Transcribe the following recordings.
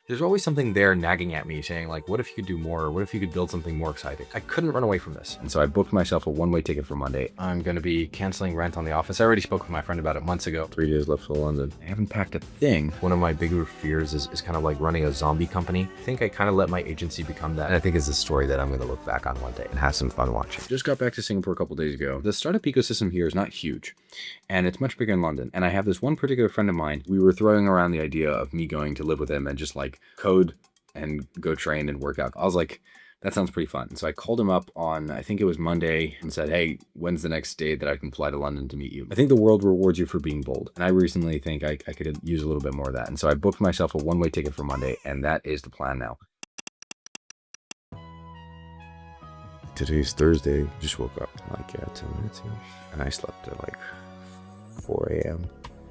There's always something there nagging at me saying like, what if you could do more? Or what if you could build something more exciting? I couldn't run away from this. And so I booked myself a one-way ticket for Monday. I'm going to be canceling rent on the office. I already spoke with my friend about it months ago. 3 days left for London. I haven't packed a thing. One of my bigger fears is kind of like running a zombie company. I think I kind of let my agency become that. And I think it's a story that I'm going to look back on one day and have some fun watching. Just got back to Singapore a couple days ago. The startup ecosystem here is not huge, and it's much bigger in London. And I have this one particular friend of mine. We were throwing around the idea of me going to live with him and just like code and go train and work out. I was like, that sounds pretty fun. So I called him up on, I think it was Monday, and said, hey, when's the next day that I can fly to London to meet you? I think the world rewards you for being bold. And I recently think I could use a little bit more of that. And so I booked myself a one-way ticket for Monday, and that is the plan now. Today's Thursday. Just woke up like 10 minutes ago, and I slept at like 4 a.m.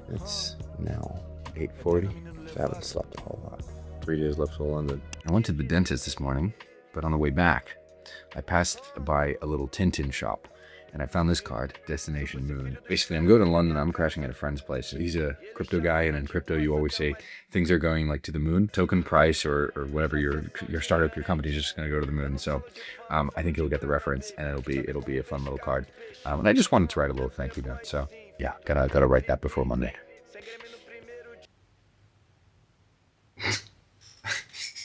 It's now 8:40. So I haven't slept a whole lot. 3 days left for London. I went to the dentist this morning, but on the way back, I passed by a little Tintin shop, and I found this card, Destination Moon. Basically, I'm going to London. I'm crashing at a friend's place. He's a crypto guy, and in crypto, you always say things are going like to the moon. Token price or whatever your startup, your company is just going to go to the moon. So I think you'll get the reference, and it'll be a fun little card. And I just wanted to write a little thank you note. So yeah, gotta write that before Monday.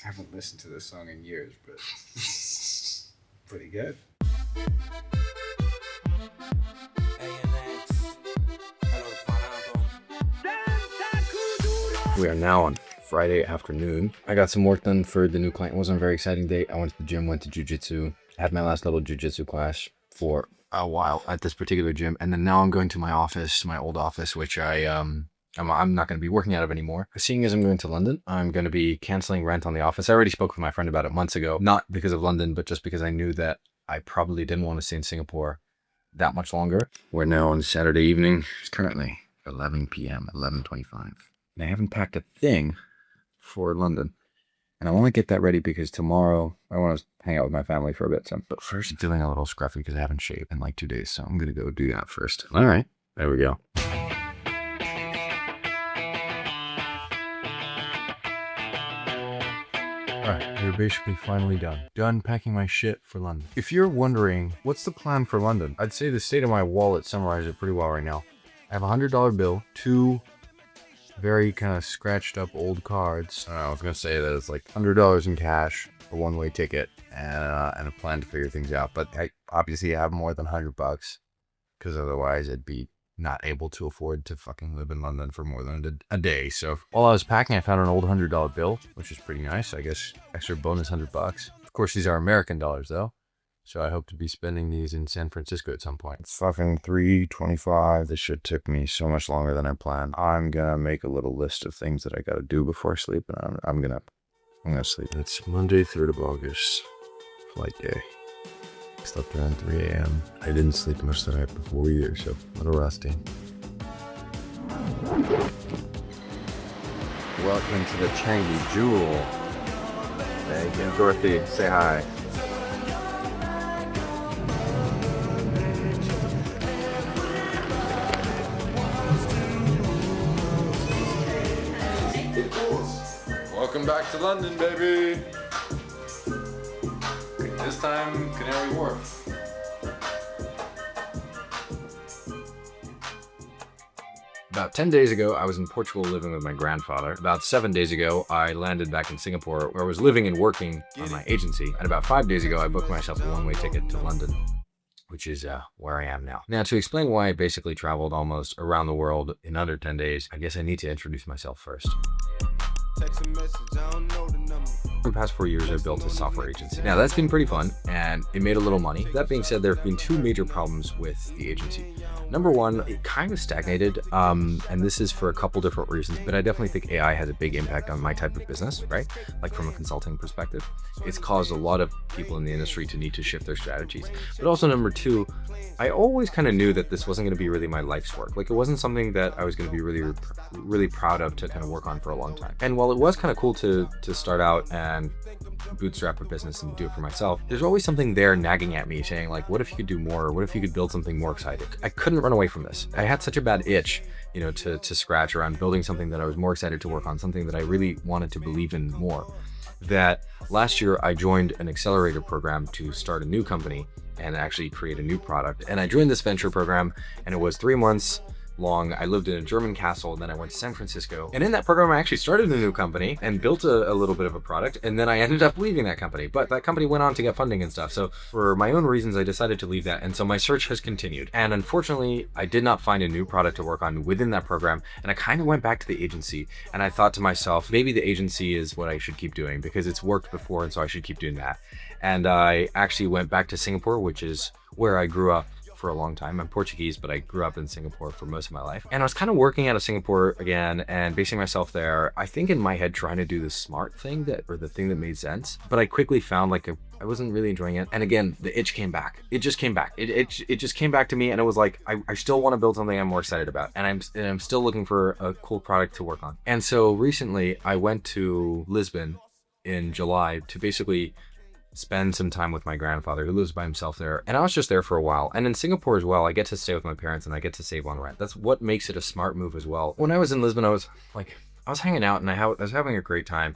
I haven't listened to this song in years, but pretty good. We are now on Friday afternoon. I got some work done for the new client. It wasn't a very exciting day. I went to the gym, went to jujitsu, had my last level jujitsu class for a while at this particular gym. And then now I'm going to my office, my old office, which I'm not going to be working out of anymore. Seeing as I'm going to London, I'm going to be canceling rent on the office. I already spoke with my friend about it months ago, not because of London, but just because I knew that I probably didn't want to stay in Singapore that much longer. We're now on Saturday evening. It's currently 11 p.m., 11:25. And I haven't packed a thing for London. And I want to get that ready because tomorrow I want to hang out with my family for a bit. But first, I'm feeling a little scruffy because I haven't shaved in like 2 days. So I'm going to go do that first. All right, there we go. Alright, we're basically finally done. Done packing my shit for London. If you're wondering, what's the plan for London? I'd say the state of my wallet summarizes it pretty well right now. I have a $100 bill, 2 very kind of scratched up old cards. I was going to say that it's like $100 in cash, a one-way ticket, and a plan to figure things out. But I obviously have more than $100 because otherwise I'd be not able to afford to fucking live in London for more than a day. So while I was packing, I found an old $100 bill, which is pretty nice. I guess extra bonus $100. Of course, these are American dollars though. So I hope to be spending these in San Francisco at some point. It's fucking 3:25. This shit took me so much longer than I planned. I'm gonna make a little list of things that I gotta do before I sleep, and I'm gonna sleep. It's Monday, 3rd of August, flight day. Slept around 3 a.m. I didn't sleep much the night before either, so a little rusty. Welcome to the Changi Jewel. Hey, again, Dorothy, say hi. Welcome back to London, baby. This time, Canary Wharf. About 10 days ago, I was in Portugal living with my grandfather. About 7 days ago, I landed back in Singapore, where I was living and working on my agency. And about 5 days ago, I booked myself a one-way ticket to London, which is where I am now. Now, to explain why I basically traveled almost around the world in under 10 days, I guess I need to introduce myself first. Text a message, I don't know the number. For the past 4 years, I've built a software agency. Now, that's been pretty fun, and it made a little money. That being said, there have been 2 major problems with the agency. Number one, it kind of stagnated, and this is for a couple different reasons, but I definitely think AI has a big impact on my type of business, right? Like from a consulting perspective. It's caused a lot of people in the industry to need to shift their strategies. But also number two, I always kind of knew that this wasn't going to be really my life's work. Like it wasn't something that I was going to be really proud of to kind of work on for a long time. And while it was kind of cool to start out and bootstrap a business and do it for myself, there's always something there nagging at me saying like, what if you could do more? Or what if you could build something more exciting? I couldn't run away from this. I had such a bad itch, you know, to scratch around building something that I was more excited to work on, something that I really wanted to believe in more, that last year I joined an accelerator program to start a new company and actually create a new product. And I joined this venture program, and it was 3 months long. I lived in a German castle, and then I went to San Francisco. And in that program, I actually started a new company and built a little bit of a product. And then I ended up leaving that company, but that company went on to get funding and stuff. So for my own reasons, I decided to leave that. And so my search has continued. And unfortunately, I did not find a new product to work on within that program. And I kind of went back to the agency, and I thought to myself, maybe the agency is what I should keep doing because it's worked before. And so I should keep doing that. And I actually went back to Singapore, which is where I grew up for a long time. I'm Portuguese, but I grew up in Singapore for most of my life. And I was kind of working out of Singapore again and basing myself there. I think in my head trying to do the smart thing or the thing that made sense. But I quickly found like I wasn't really enjoying it. And again, the itch came back. It just came back. It just came back to me, and it was like, I still want to build something I'm more excited about. And I'm still looking for a cool product to work on. And so recently I went to Lisbon in July to basically spend some time with my grandfather who lives by himself there. And I was just there for a while. And in Singapore as well, I get to stay with my parents and I get to save on rent. That's what makes it a smart move as well. When I was in Lisbon, I was hanging out and I was having a great time.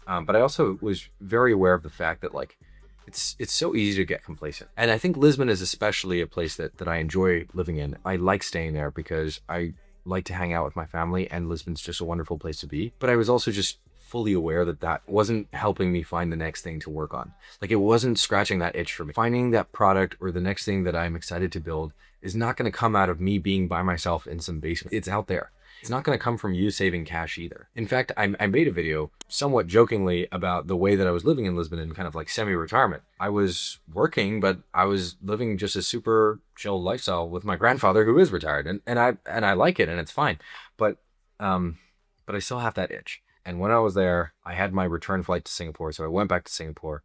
But I also was very aware of the fact that like, it's so easy to get complacent. And I think Lisbon is especially a place that I enjoy living in. I like staying there because I like to hang out with my family, and Lisbon's just a wonderful place to be. But I was also just fully aware that wasn't helping me find the next thing to work on. Like, it wasn't scratching that itch for me. Finding that product or the next thing that I'm excited to build is not going to come out of me being by myself in some basement. It's out there. It's not going to come from you saving cash either. In fact, I made a video somewhat jokingly about the way that I was living in Lisbon in kind of like semi-retirement. I was working, but I was living just a super chill lifestyle with my grandfather who is retired, and I like it and it's fine. But I still have that itch. And when I was there, I had my return flight to Singapore, so I went back to Singapore.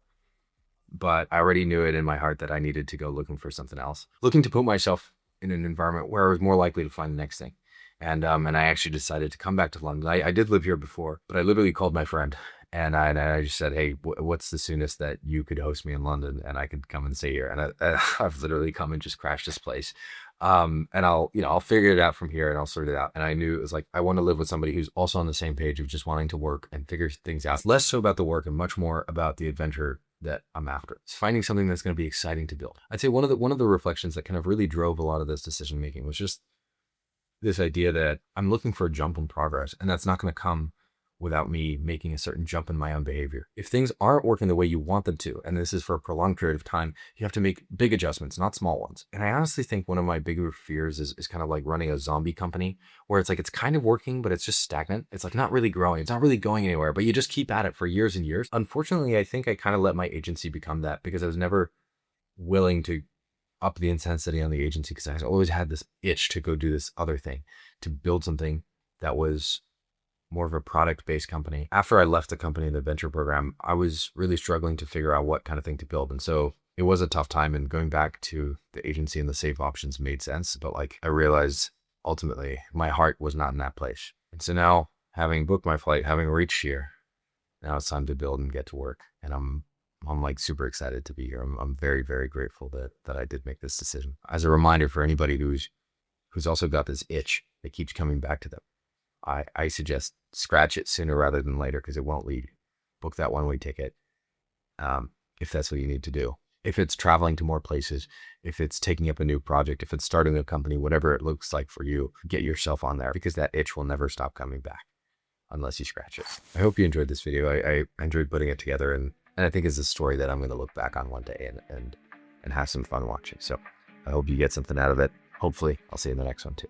But I already knew it in my heart that I needed to go looking for something else, looking to put myself in an environment where I was more likely to find the next thing. And I actually decided to come back to London. I did live here before, but I literally called my friend and I just said, hey, what's the soonest that you could host me in London and I could come and stay here? And I've literally come and just crashed this place. And I'll figure it out from here and I'll sort it out. And I knew it was like, I want to live with somebody who's also on the same page of just wanting to work and figure things out. It's less so about the work and much more about the adventure that I'm after. It's finding something that's going to be exciting to build. I'd say one of the reflections that kind of really drove a lot of this decision making was just this idea that I'm looking for a jump in progress, and that's not going to come without me making a certain jump in my own behavior. If things aren't working the way you want them to, and this is for a prolonged period of time, you have to make big adjustments, not small ones. And I honestly think one of my bigger fears is kind of like running a zombie company where it's like, it's kind of working, but it's just stagnant. It's like not really growing. It's not really going anywhere, but you just keep at it for years and years. Unfortunately, I think I kind of let my agency become that because I was never willing to up the intensity on the agency because I always had this itch to go do this other thing, to build something that was more of a product-based company. After I left the company in the venture program, I was really struggling to figure out what kind of thing to build. And so it was a tough time, and going back to the agency and the safe options made sense. But like, I realized ultimately my heart was not in that place. And so now, having booked my flight, having reached here, now it's time to build and get to work. And I'm like super excited to be here. I'm very, very grateful that I did make this decision. As a reminder for anybody who's also got this itch that keeps coming back to them, I suggest scratch it sooner rather than later because it won't leave. Book that one-way ticket if that's what you need to do. If it's traveling to more places, if it's taking up a new project, if it's starting a company, whatever it looks like for you, get yourself on there because that itch will never stop coming back unless you scratch it. I hope you enjoyed this video. I enjoyed putting it together, and I think it's a story that I'm going to look back on one day and have some fun watching. So I hope you get something out of it. Hopefully I'll see you in the next one too.